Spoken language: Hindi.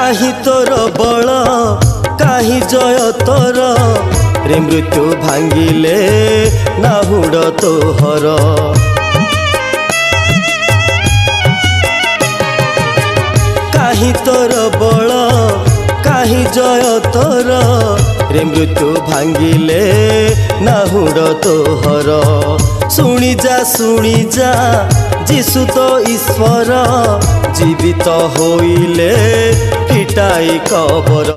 काहि तोर बल काहि जय तोर रे मृत्यु भांगिले नाहुड तोहर काहि तोर बल काहि जय तोर रे मृत्यु भांगिले नाहुड तोहर शुणी जा जीशु तो ईश्वर जीवित होइले फिटाई कबर।